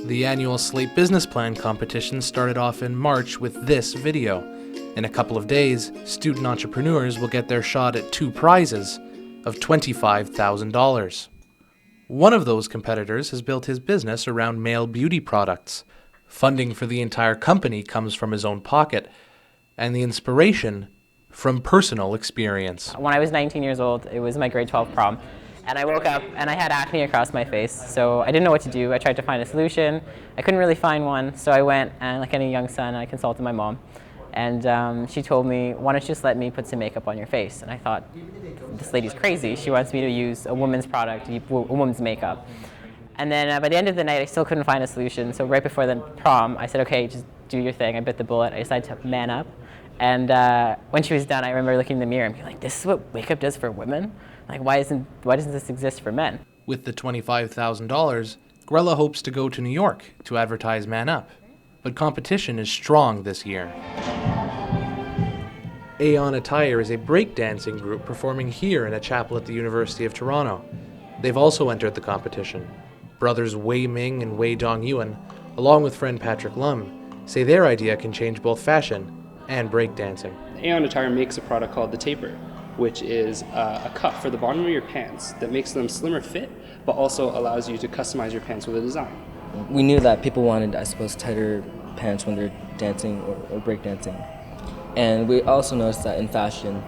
The annual Slaight Business Plan competition started off in March with this video. In a couple of days, student entrepreneurs will get their shot at 2 prizes of $25,000. One of those competitors has built his business around male beauty products. Funding for the entire company comes from his own pocket, and the inspiration from personal experience. When I was 19 years old, it was my grade 12 prom, and I woke up and I had acne across my face, so I didn't know what to do. I tried to find a solution. I couldn't really find one, so I went and, like any young son, I consulted my mom, and she told me, why don't you just let me put some makeup on your face? And I thought, this lady's crazy. She wants me to use a woman's product, a woman's makeup. And then by the end of the night, I still couldn't find a solution, so right before the prom, I said, okay, just do your thing. I bit the bullet. I decided to man up. And when she was done, I remember looking in the mirror and being like, this is what makeup does for women? Like, why doesn't this exist for men? With the $25,000, Grella hopes to go to New York to advertise Man Up. But competition is strong this year. Aeon Attire is a breakdancing group performing here in a chapel at the University of Toronto. They've also entered the competition. Brothers Wei Ming and Wei Dong-Yuan, along with friend Patrick Lum, say their idea can change both fashion and breakdancing. Aeon Attire makes a product called the Taper, which is a cuff for the bottom of your pants that makes them slimmer fit, but also allows you to customize your pants with a design. We knew that people wanted, I suppose, tighter pants when they're dancing or breakdancing. And we also noticed that in fashion,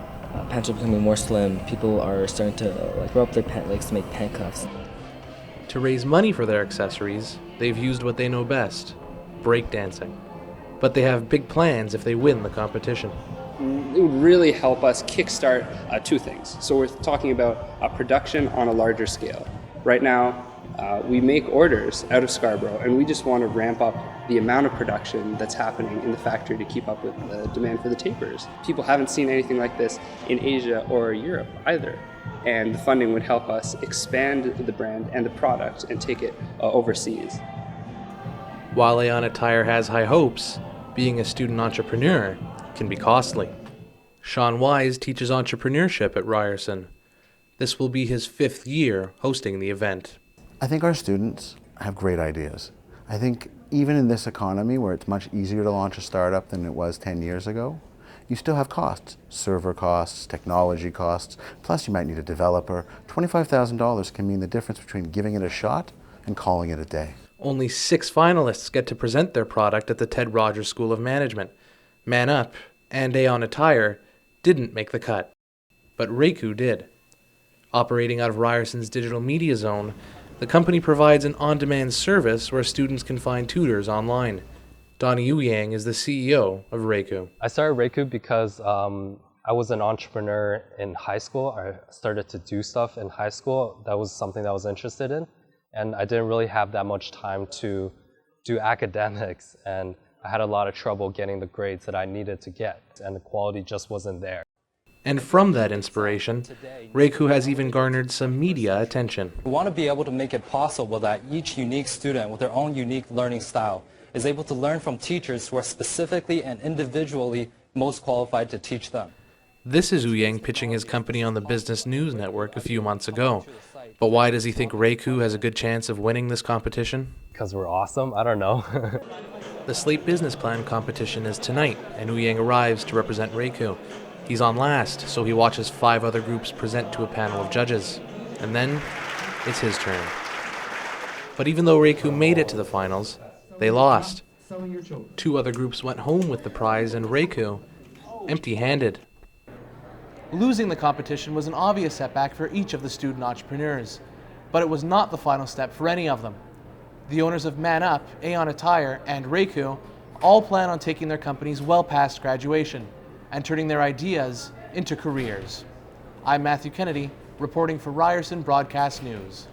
pants are becoming more slim. People are starting to roll up their pant legs to make pant cuffs. To raise money for their accessories, they've used what they know best, breakdancing. But they have big plans if they win the competition. It would really help us kickstart 2 things. So we're talking about production on a larger scale. Right now, we make orders out of Scarborough, and we just want to ramp up the amount of production that's happening in the factory to keep up with the demand for the tapers. People haven't seen anything like this in Asia or Europe either. And the funding would help us expand the brand and the product and take it overseas. While Aeon Attire has high hopes, being a student entrepreneur can be costly. Sean Wise teaches entrepreneurship at Ryerson. This will be his 5th year hosting the event. I think our students have great ideas. I think even in this economy where it's much easier to launch a startup than it was 10 years ago, you still have costs, server costs, technology costs, plus you might need a developer. $25,000 can mean the difference between giving it a shot and calling it a day. Only 6 finalists get to present their product at the Ted Rogers School of Management. Man Up and Aeon Attire didn't make the cut, but Reiku did. Operating out of Ryerson's digital media zone, the company provides an on-demand service where students can find tutors online. Donnie Yu Yang is the CEO of Reiku. I started Reiku because I was an entrepreneur in high school. I started to do stuff in high school. That was something that I was interested in. And I didn't really have that much time to do academics. And I had a lot of trouble getting the grades that I needed to get. And the quality just wasn't there. And from that inspiration, Reiku has even garnered some media attention. We want to be able to make it possible that each unique student with their own unique learning style is able to learn from teachers who are specifically and individually most qualified to teach them. This is Yu Yang pitching his company on the Business News Network a few months ago. But why does he think Reiku has a good chance of winning this competition? Because we're awesome? I don't know. The Slaight Business Plan competition is tonight, and Yu Yang arrives to represent Reiku. He's on last, so he watches 5 other groups present to a panel of judges. And then, it's his turn. But even though Reiku made it to the finals, they lost. 2 other groups went home with the prize, and Reiku, empty-handed. Losing the competition was an obvious setback for each of the student entrepreneurs, but it was not the final step for any of them. The owners of Man Up, Aeon Attire, and Reiku all plan on taking their companies well past graduation and turning their ideas into careers. I'm Matthew Kennedy, reporting for Ryerson Broadcast News.